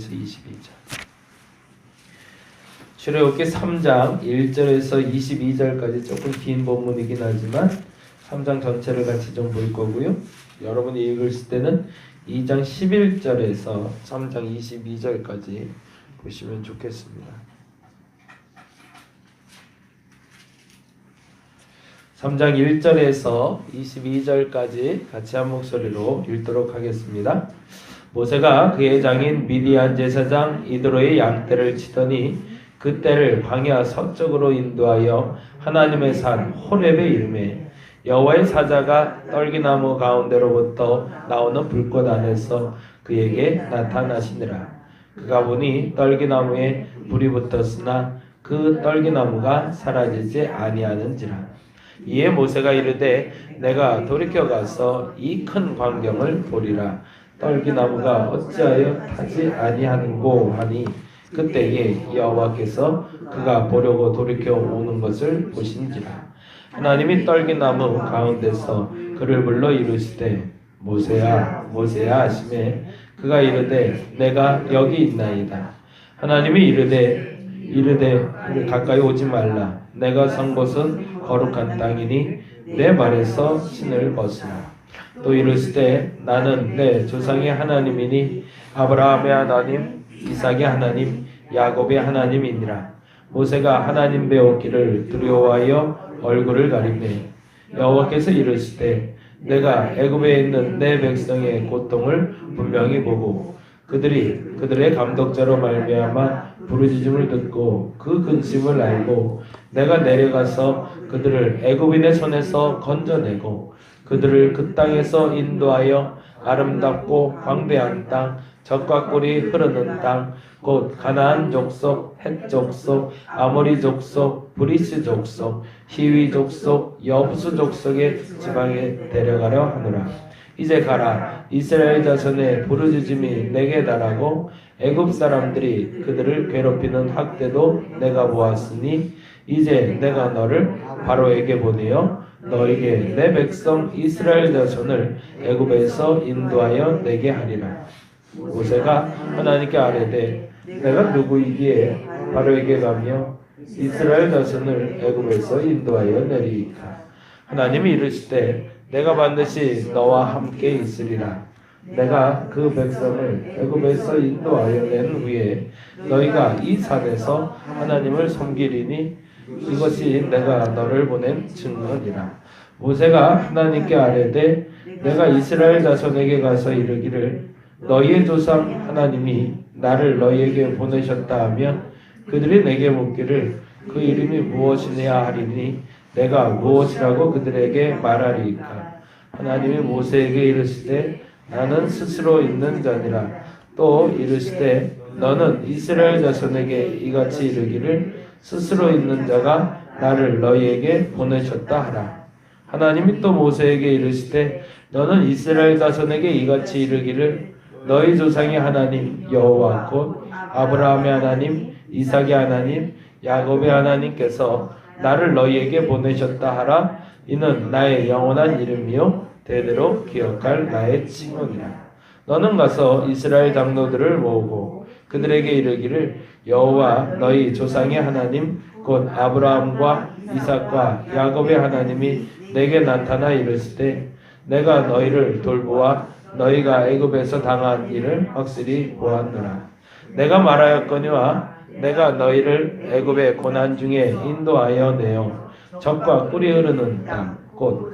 19절에서 22절. 출애굽기 3장 1절에서 22절까지 조금 긴 본문이긴 하지만 3장 전체를 같이 좀 볼 거고요. 여러분이 읽으실 때는 2장 11절에서 3장 22절까지 보시면 좋겠습니다. 3장 1절에서 22절까지 같이 한 목소리로 읽도록 하겠습니다. 모세가 그의 장인 미디안 제사장 이드로의 양떼를 치더니 그 떼를 광야 서쪽으로 인도하여 하나님의 산 호렙에 이르매 여호와의 사자가 떨기나무 가운데로부터 나오는 불꽃 안에서 그에게 나타나시니라. 그가 보니 떨기나무에 불이 붙었으나 그 떨기나무가 사라지지 아니하는지라. 이에 모세가 이르되 내가 돌이켜 가서 이 큰 광경을 보리라. 떨기나무가 어찌하여 타지 아니하는고 하니 그때에 여호와께서 그가 보려고 돌이켜 오는 것을 보신지라. 하나님이 떨기나무 가운데서 그를 불러 이르시되 모세야 모세야 하시매 그가 이르되 내가 여기 있나이다. 하나님이 이르되 가까이 오지 말라. 내가 선 곳은 거룩한 땅이니 내 발에서 신을 벗으라. 또 이르시되 나는 내 조상의 하나님이니 아브라함의 하나님 이삭의 하나님 야곱의 하나님이니라. 모세가 하나님 배웠기를 두려워하여 얼굴을 가리매 여호와께서 이르시되 내가 애굽에 있는 내 백성의 고통을 분명히 보고 그들의 감독자로 말미암아 부르짖음을 듣고 그 근심을 알고 내가 내려가서 그들을 애굽인의 손에서 건져내고 그들을 그 땅에서 인도하여 아름답고 광대한 땅 젖과 꿀이 흐르는 땅 곧 가나안 족속, 헷 족속, 아모리 족속, 브리스 족속, 히위 족속, 여부수 족속의 지방에 데려가려 하노라. 이제 가라. 이스라엘 자손의 부르짖음이 내게 달하고 애굽 사람들이 그들을 괴롭히는 학대도 내가 보았으니 이제 내가 너를 바로에게 보내어 너에게 내 백성 이스라엘 자손을 애굽에서 인도하여 내게 하리라. 모세가 하나님께 아뢰되 내가 누구이기에 바로에게 가며 이스라엘 자손을 애굽에서 인도하여 내리이까. 하나님이 이르시되 내가 반드시 너와 함께 있으리라. 내가 그 백성을 애굽에서 인도하여 낸 후에 너희가 이 산에서 하나님을 섬기리니 이것이 내가 너를 보낸 증거니라. 모세가 하나님께 아뢰되 내가 이스라엘 자손에게 가서 이르기를 너희의 조상 하나님이 나를 너희에게 보내셨다 하면 그들이 내게 묻기를 그 이름이 무엇이냐 하리니 내가 무엇이라고 그들에게 말하리이까. 하나님이 모세에게 이르시되 나는 스스로 있는 자니라. 또 이르시되 너는 이스라엘 자손에게 이같이 이르기를 스스로 있는 자가 나를 너희에게 보내셨다 하라. 하나님이 또 모세에게 이르시되 너는 이스라엘 자손에게 이같이 이르기를 너희 조상의 하나님 여호와 곧 아브라함의 하나님 이삭의 하나님 야곱의 하나님께서 나를 너희에게 보내셨다 하라. 이는 나의 영원한 이름이요 대대로 기억할 나의 칭언이라. 너는 가서 이스라엘 장로들을 모으고 그들에게 이르기를 여호와 너희 조상의 하나님 곧 아브라함과 이삭과 야곱의 하나님이 내게 나타나 이르시되 내가 너희를 돌보아 너희가 애굽에서 당한 일을 확실히 보았노라. 내가 말하였거니와 내가 너희를 애굽의 고난 중에 인도하여 내어 젖과 꿀이 흐르는 땅 곧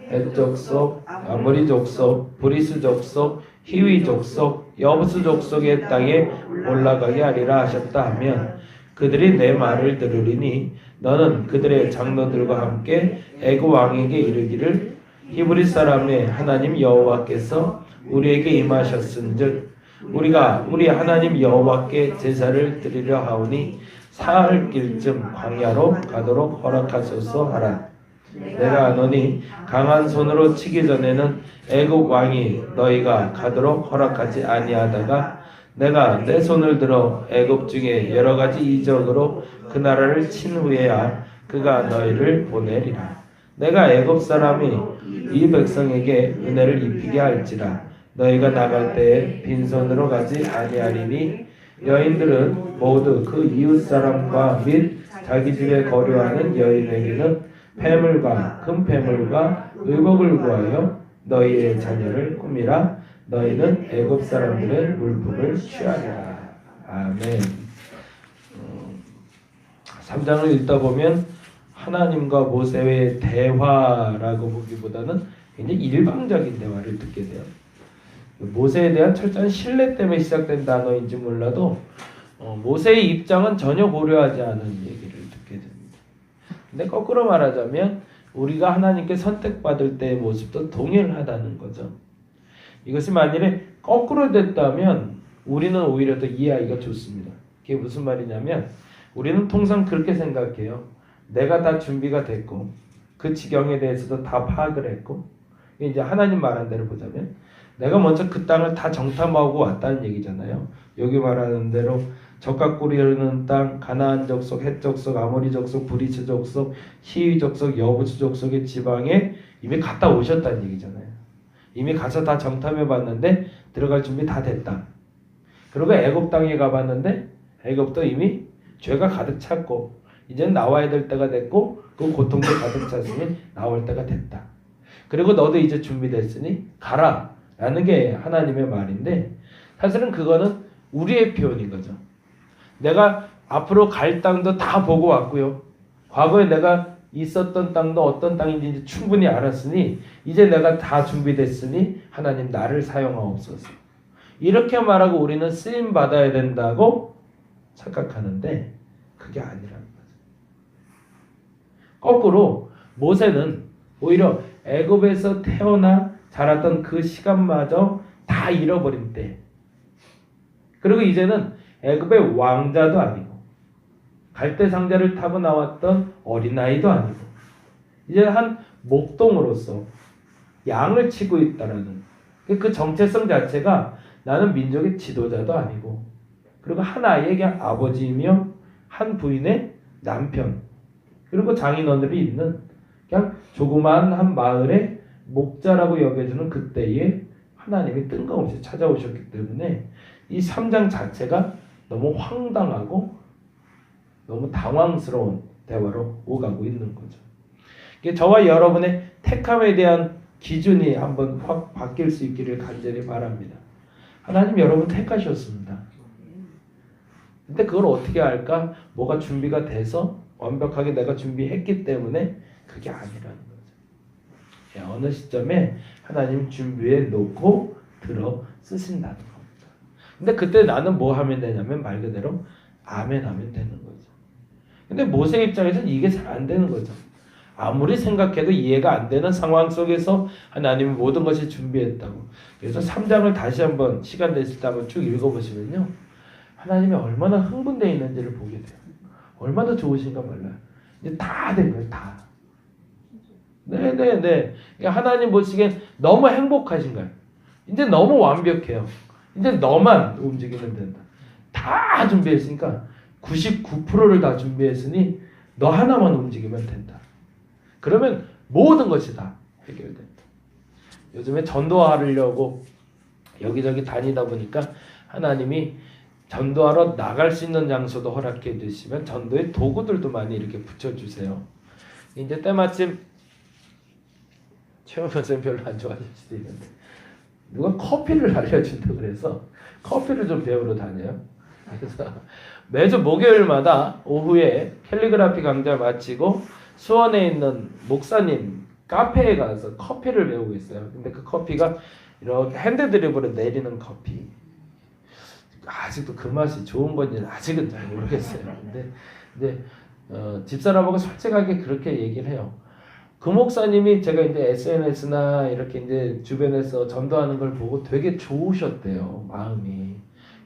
헷 족속, 아모리 족속, 브리스 족속, 히위 족속, 여부수 족속의 땅에 올라가게 하리라 하셨다 하면 그들이 내 말을 들으리니 너는 그들의 장로들과 함께 애굽 왕에게 이르기를 히브리 사람의 하나님 여호와께서 우리에게 임하셨은즉 우리가 우리 하나님 여호와께 제사를 드리려 하오니 사흘 길쯤 광야로 가도록 허락하소서 하라. 내가 아노니 강한 손으로 치기 전에는 애굽 왕이 너희가 가도록 허락하지 아니하다가 내가 내 손을 들어 애굽 중에 여러 가지 이적으로 그 나라를 친 후에야 그가 너희를 보내리라. 내가 애굽 사람이 이 백성에게 은혜를 입히게 할지라. 너희가 나갈 때에 빈손으로 가지 아니하리니 여인들은 모두 그 이웃 사람과 및 자기 집에 거류하는 여인에게는 폐물과 금폐물과 의복을 구하여 너희의 자녀를 꾸미라. 너희는 애굽 사람들의 물품을 취하리라. 아멘. 3장을 읽다 보면 하나님과 모세의 대화라고 보기보다는 굉장히 일방적인 대화를 듣게 돼요. 모세에 대한 철저한 신뢰 때문에 시작된 단어인지 몰라도 모세의 입장은 전혀 고려하지 않은 얘기를 듣게 됩니다. 근데 거꾸로 말하자면 우리가 하나님께 선택받을 때의 모습도 동일하다는 거죠. 이것이 만일에 거꾸로 됐다면 우리는 오히려 더 이해하기가 좋습니다. 그게 무슨 말이냐면 우리는 통상 그렇게 생각해요. 내가 다 준비가 됐고 그 지경에 대해서도 다 파악을 했고 이제 하나님 말한 대로 보자면 내가 먼저 그 땅을 다 정탐하고 왔다는 얘기잖아요. 여기 말하는 대로 적각 꾸리는 땅, 가나안 족속, 헷 족속, 아모리 족속, 브리스 족속, 히위 족속, 여부스 족속의 지방에 이미 갔다 오셨다는 얘기잖아요. 이미 가서 다 정탐해 봤는데 들어갈 준비 다 됐다. 그리고 애굽 땅에 가봤는데 애굽도 이미 죄가 가득 찼고 이제는 나와야 될 때가 됐고 그 고통도 가득 찼으니 나올 때가 됐다. 그리고 너도 이제 준비됐으니 가라 라는 게 하나님의 말인데 사실은 그거는 우리의 표현인 거죠. 내가 앞으로 갈 땅도 다 보고 왔고요. 과거에 내가 있었던 땅도 어떤 땅인지 이제 충분히 알았으니 이제 내가 다 준비됐으니 하나님 나를 사용하옵소서. 이렇게 말하고 우리는 쓰임 받아야 된다고 착각하는데 그게 아니라는 거죠. 거꾸로 모세는 오히려 애굽에서 태어나 자랐던 그 시간마저 다 잃어버린 때 그리고 이제는 애굽의 왕자도 아니고 갈대 상자를 타고 나왔던 어린아이도 아니고 이제 한 목동으로서 양을 치고 있다라는 그 정체성 자체가 나는 민족의 지도자도 아니고 그리고 한 아이에게 아버지이며 한 부인의 남편 그리고 장인어른이 있는 그냥 조그마한 한 마을의 목자라고 여겨주는 그때에 하나님이 뜬금없이 찾아오셨기 때문에 이 3장 자체가 너무 황당하고 너무 당황스러운 대화로 오가고 있는 거죠. 저와 여러분의 택함에 대한 기준이 한번 확 바뀔 수 있기를 간절히 바랍니다. 하나님 여러분 택하셨습니다. 근데 그걸 어떻게 할까? 뭐가 준비가 돼서 완벽하게 내가 준비했기 때문에 그게 아니라는 거죠. 어느 시점에 하나님 준비해 놓고 들어 쓰신다는 겁니다. 근데 그때 나는 뭐 하면 되냐면 말 그대로 아멘 하면 되는 거죠. 근데 모세 입장에서는 이게 잘 안 되는 거죠. 아무리 생각해도 이해가 안 되는 상황 속에서 하나님이 모든 것을 준비했다고. 그래서 3장을 다시 한번 시간 되실 때 한번 쭉 읽어보시면요. 하나님이 얼마나 흥분되어 있는지를 보게 돼요. 얼마나 좋으신가 몰라요. 이제 다 된 거예요. 다. 네네네. 하나님 보시기엔 너무 행복하신 거예요. 이제 너무 완벽해요. 이제 너만 움직이면 된다. 다 준비했으니까 99%를 다 준비했으니 너 하나만 움직이면 된다. 그러면 모든 것이 다 해결된다. 요즘에 전도하려고 여기저기 다니다 보니까 하나님이 전도하러 나갈 수 있는 장소도 허락해 주시면 전도의 도구들도 많이 이렇게 붙여주세요. 이제 때마침 최영 선생님 별로 안 좋아하실 수도 있는데 누가 커피를 알려준다고 그래서 커피를 좀 배우러 다녀요. 그래서 매주 목요일마다 오후에 캘리그라피 강좌 마치고 수원에 있는 목사님 카페에 가서 커피를 배우고 있어요. 근데 그 커피가 이렇게 핸드드립으로 내리는 커피. 아직도 그 맛이 좋은 건지는 아직은 잘 모르겠어요. 근데 이제 집사람하고 솔직하게 그렇게 얘기를 해요. 그 목사님이 제가 이제 SNS나 이렇게 이제 주변에서 전도하는 걸 보고 되게 좋으셨대요. 마음이.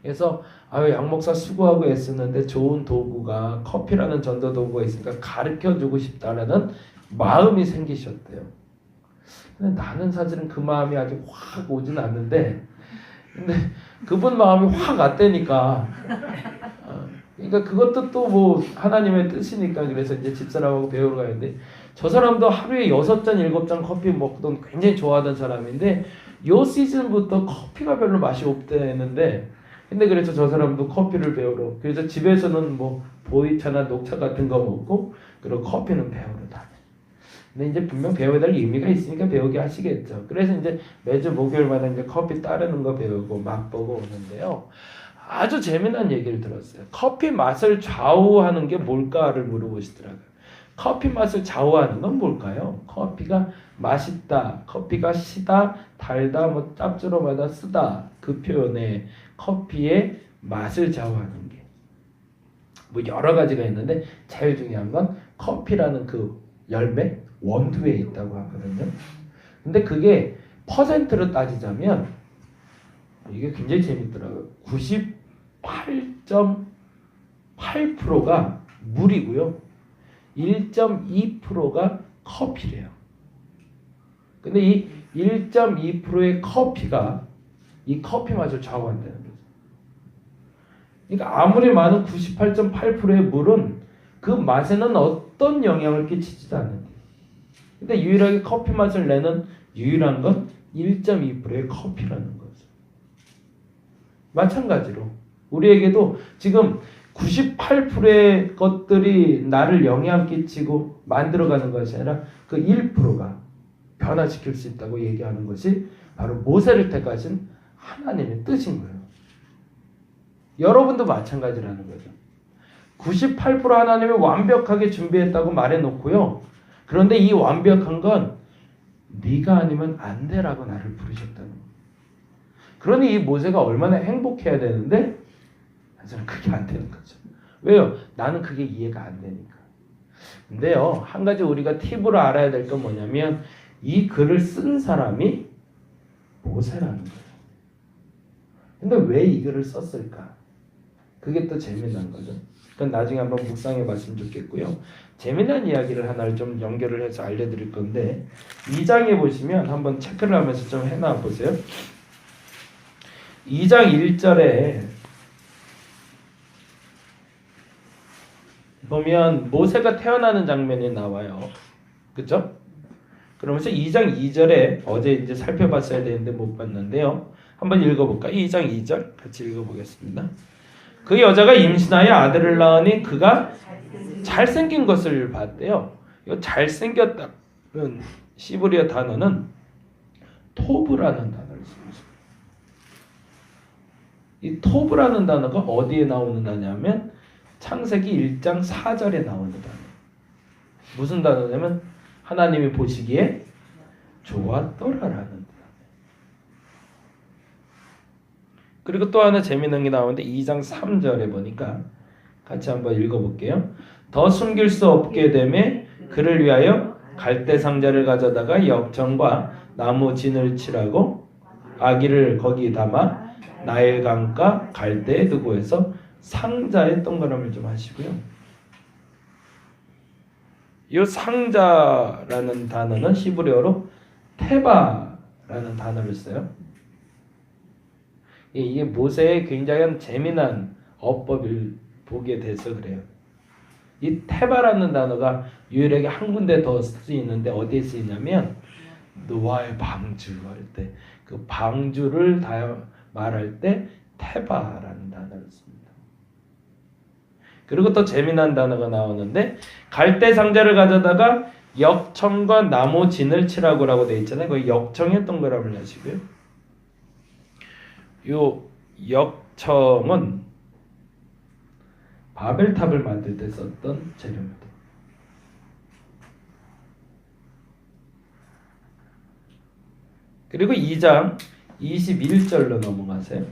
그래서 양 목사 수고하고 애쓰는데 좋은 도구가 커피라는 전도 도구가 있으니까 가르쳐주고 싶다라는 마음이 생기셨대요. 근데 나는 사실은 그 마음이 아직 확 오진 않는데 근데 그분 마음이 확 왔다니까 그러니까 그것도 또 뭐 하나님의 뜻이니까 그래서 이제 집사람하고 배우러 가는데 저 사람도 하루에 6잔 7잔 커피 먹던 굉장히 좋아하던 사람인데 요 시즌부터 커피가 별로 맛이 없대는데 근데 그래서 저 사람도 커피를 배우러 그래서 집에서는 뭐 보이차나 녹차 같은 거 먹고 그리고 커피는 배우러 다녀. 근데 이제 분명 배워야 될 의미가 있으니까 배우게 하시겠죠. 그래서 이제 매주 목요일마다 이제 커피 따르는 거 배우고 맛보고 오는데요. 아주 재미난 얘기를 들었어요. 커피 맛을 좌우하는 게 뭘까를 물어보시더라고요. 커피 맛을 좌우하는 건 뭘까요? 커피가 맛있다, 커피가 시다, 달다, 뭐 짭조름하다, 쓰다 그 표현에 커피의 맛을 좌우하는 게 뭐 여러 가지가 있는데 제일 중요한 건 커피라는 그 열매 원두에 있다고 하거든요. 근데 그게 퍼센트로 따지자면 이게 굉장히 재밌더라고요. 98.8%가 물이고요. 1.2%가 커피래요. 근데 이 1.2%의 커피가 이 커피 맛을 좌우한다는 거죠. 그러니까 아무리 많은 98.8%의 물은 그 맛에는 어떤 영향을 끼치지도 않는데 근데 유일하게 커피 맛을 내는 유일한 건 1.2%의 커피라는 거죠. 마찬가지로 우리에게도 지금 98%의 것들이 나를 영향 끼치고 만들어가는 것이 아니라 그 1%가 변화시킬 수 있다고 얘기하는 것이 바로 모세를 택하신 하나님의 뜻인 거예요. 여러분도 마찬가지라는 거죠. 98% 하나님이 완벽하게 준비했다고 말해놓고요. 그런데 이 완벽한 건 네가 아니면 안 돼라고 나를 부르셨다는 거예요. 그러니 이 모세가 얼마나 행복해야 되는데 저는 그게 안 되는 거죠. 왜요? 나는 그게 이해가 안 되니까. 근데요, 한 가지 우리가 팁으로 알아야 될 건 뭐냐면 이 글을 쓴 사람이 모세라는 거예요. 근데 왜 이 글을 썼을까? 그게 또 재미난 거죠. 그건 나중에 한번 묵상해 봤으면 좋겠고요. 재미난 이야기를 하나를 좀 연결을 해서 알려드릴 건데 2장에 보시면 한번 체크를 하면서 좀 해놔 보세요. 2장 1절에 보면 모세가 태어나는 장면이 나와요. 그죠? 그러면서 2장 2절에 어제 이제 살펴봤어야 되는데 못 봤는데요. 한번 읽어볼까요? 2장 2절 같이 읽어보겠습니다. 그 여자가 임신하여 아들을 낳으니 그가 잘생긴 것을 봤대요. 이 잘생겼다는 시브리어 단어는 토브라는 단어를 씁니다. 이 토브라는 단어가 어디에 나오는 단어냐면 창세기 1장 4절에 나오는 단어. 무슨 단어냐면 하나님이 보시기에 좋았더라라는 단어. 그리고 또 하나 재미있는 게 나오는데 2장 3절에 보니까 같이 한번 읽어볼게요. 더 숨길 수 없게 되매 그를 위하여 갈대 상자를 가져다가 역청과 나무 진을 칠하고 아기를 거기 담아 나일 강가 갈대에 두고 해서 상자에 동그라미를 좀 하시고요. 이 상자라는 단어는 히브리어로 테바라는 단어를 써요. 이게 모세의 굉장히 재미난 어법을 보게 돼서 그래요. 이 테바라는 단어가 유일하게 한 군데 더 쓰이는데 어디에 쓰이냐면 노아의 방주할 때 그 방주를 다 말할 때 테바라는 단어를 씁니다. 그리고 또 재미난 단어가 나오는데 갈대 상자를 가져다가 역청과 나무 진을 칠하고라고 되어 있잖아요. 그 역청에 동그라미를 하시고요. 요 역청은 바벨탑을 만들 때 썼던 재료입니다. 그리고 2장 21절로 넘어가세요.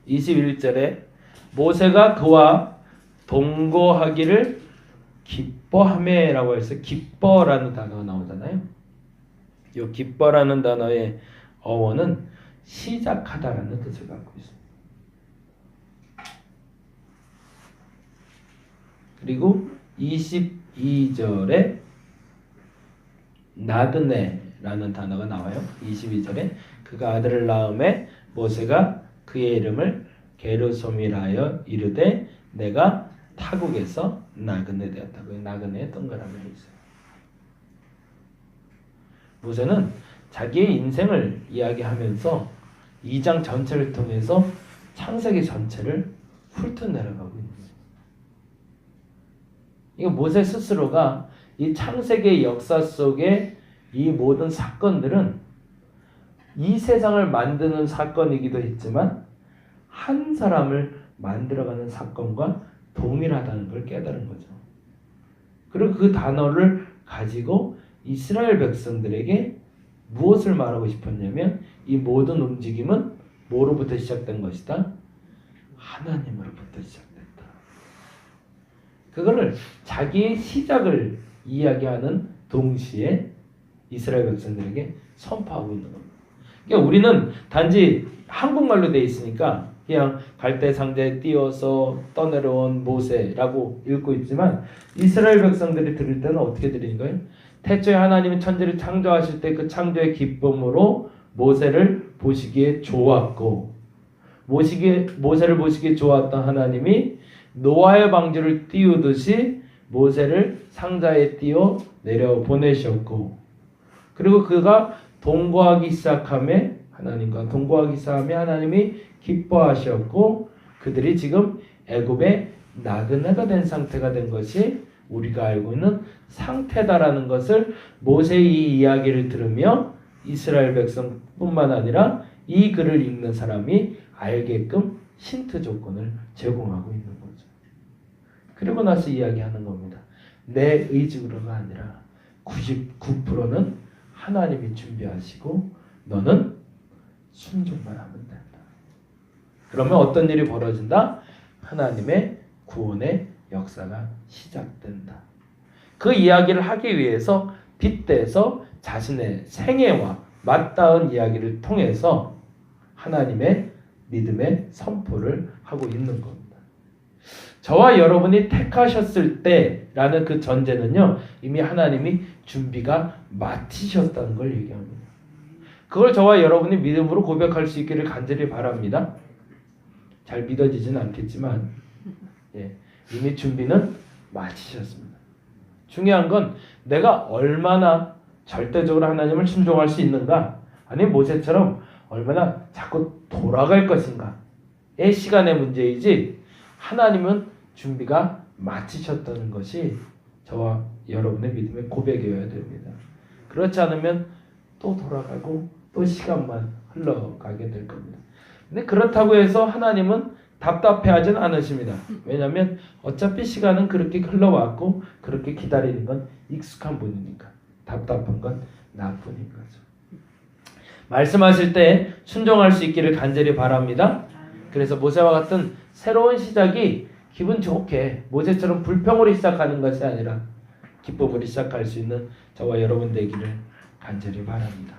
21절에 모세가 그와 동거하기를 기뻐하매라고 해서 기뻐라는 단어가 나오잖아요. 이 기뻐라는 단어의 어원은 시작하다라는 뜻을 갖고 있습니다. 그리고 22절에 나드네라는 단어가 나와요. 22절에 그가 아들을 낳음에 모세가 그의 이름을 게르솜이라 하여 이르되 내가 타국에서 나그네 되었다고. 나그네에 동그라미 있어요. 모세는 자기의 인생을 이야기하면서 2장 전체를 통해서 창세기 전체를 훑어내려가고 있는 거예요. 이거 모세 스스로가 이 창세기의 역사 속에 이 모든 사건들은 이 세상을 만드는 사건이기도 했지만 한 사람을 만들어가는 사건과 동일하다는 걸 깨달은 거죠. 그리고 그 단어를 가지고 이스라엘 백성들에게 무엇을 말하고 싶었냐면 이 모든 움직임은 뭐로부터 시작된 것이다? 하나님으로부터 시작됐다. 그거를 자기의 시작을 이야기하는 동시에 이스라엘 백성들에게 선포하고 있는 겁니다. 그러니까 우리는 단지 한국말로 되어 있으니까 그냥 갈대상자에 띄어서 떠내려온 모세라고 읽고 있지만 이스라엘 백성들이 들을 때는 어떻게 들리는 거예요? 태초에 하나님이 천지를 창조하실 때 그 창조의 기쁨으로 모세를 보시기에 좋았고 모세를 보시기에 좋았던 하나님이 노아의 방주를 띄우듯이 모세를 상자에 띄워 내려 보내셨고 그리고 그가 동거하기 시작함에 하나님과 동거하기 시작함에 하나님이 기뻐하셨고 그들이 지금 애굽의 나그네가 된 상태가 된 것이 우리가 알고 있는 상태다라는 것을 모세의 이 이야기를 들으며 이스라엘 백성뿐만 아니라 이 글을 읽는 사람이 알게끔 힌트 조건을 제공하고 있는 거죠. 그리고 나서 이야기하는 겁니다. 내 의지로가 아니라 99%는 하나님이 준비하시고 너는 순종만 하면 된다. 그러면 어떤 일이 벌어진다? 하나님의 구원의 역사가 시작된다. 그 이야기를 하기 위해서 빗대서 자신의 생애와 맞닿은 이야기를 통해서 하나님의 믿음의 선포를 하고 있는 겁니다. 저와 여러분이 택하셨을 때라는 그 전제는요, 이미 하나님이 준비가 마치셨다는 걸 얘기합니다. 그걸 저와 여러분이 믿음으로 고백할 수 있기를 간절히 바랍니다. 잘 믿어지진 않겠지만 이미 준비는 마치셨습니다. 중요한 건 내가 얼마나 절대적으로 하나님을 순종할 수 있는가, 아니면 모세처럼 얼마나 자꾸 돌아갈 것인가의 시간의 문제이지 하나님은 준비가 마치셨다는 것이 저와 여러분의 믿음의 고백이어야 됩니다. 그렇지 않으면 또 돌아가고 또 시간만 흘러가게 될 겁니다. 근데 그렇다고 해서 하나님은 답답해하진 않으십니다. 왜냐하면 어차피 시간은 그렇게 흘러왔고 그렇게 기다리는 건 익숙한 분이니까 답답한 건 나뿐인 거죠. 말씀하실 때 순종할 수 있기를 간절히 바랍니다. 그래서 모세와 같은 새로운 시작이 기분 좋게 모세처럼 불평으로 시작하는 것이 아니라 기쁨으로 시작할 수 있는 저와 여러분 되기를 간절히 바랍니다.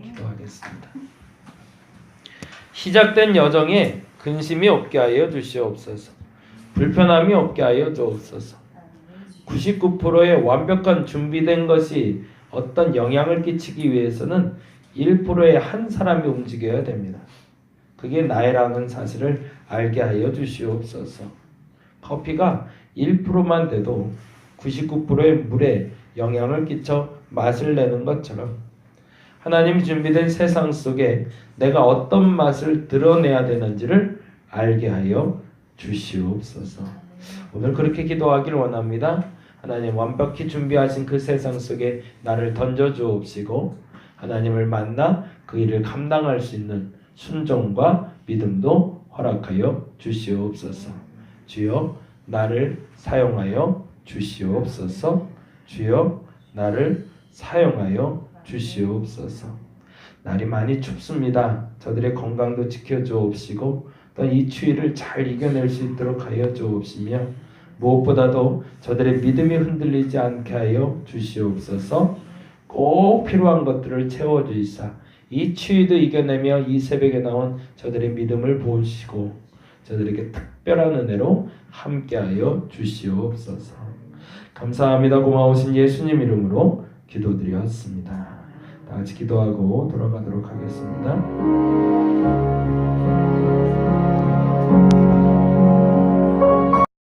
기도하겠습니다. 시작된 여정에 근심이 없게 하여 주시옵소서. 불편함이 없게 하여 주옵소서. 99%의 완벽한 준비된 것이 어떤 영향을 끼치기 위해서는 1%의 한 사람이 움직여야 됩니다. 그게 나라는 사실을 알게 하여 주시옵소서. 커피가 1%만 돼도 99%의 물에 영향을 끼쳐 맛을 내는 것처럼 하나님이 준비된 세상 속에 내가 어떤 맛을 드러내야 되는지를 알게 하여 주시옵소서. 오늘 그렇게 기도하기를 원합니다. 하나님, 완벽히 준비하신 그 세상 속에 나를 던져주옵시고 하나님을 만나 그 일을 감당할 수 있는 순종과 믿음도 허락하여 주시옵소서. 주여, 나를 사용하여 주시옵소서. 주여, 나를 사용하여 주시옵소서. 날이 많이 춥습니다. 저들의 건강도 지켜주옵시고 또 이 추위를 잘 이겨낼 수 있도록 하여 주옵시며 무엇보다도 저들의 믿음이 흔들리지 않게 하여 주시옵소서. 꼭 필요한 것들을 채워주시사 이 추위도 이겨내며 이 새벽에 나온 저들의 믿음을 보시고 저들에게 특별한 은혜로 함께하여 주시옵소서. 감사합니다. 고마우신 예수님 이름으로 기도드렸습니다. 다 같이 기도하고 돌아가도록 하겠습니다.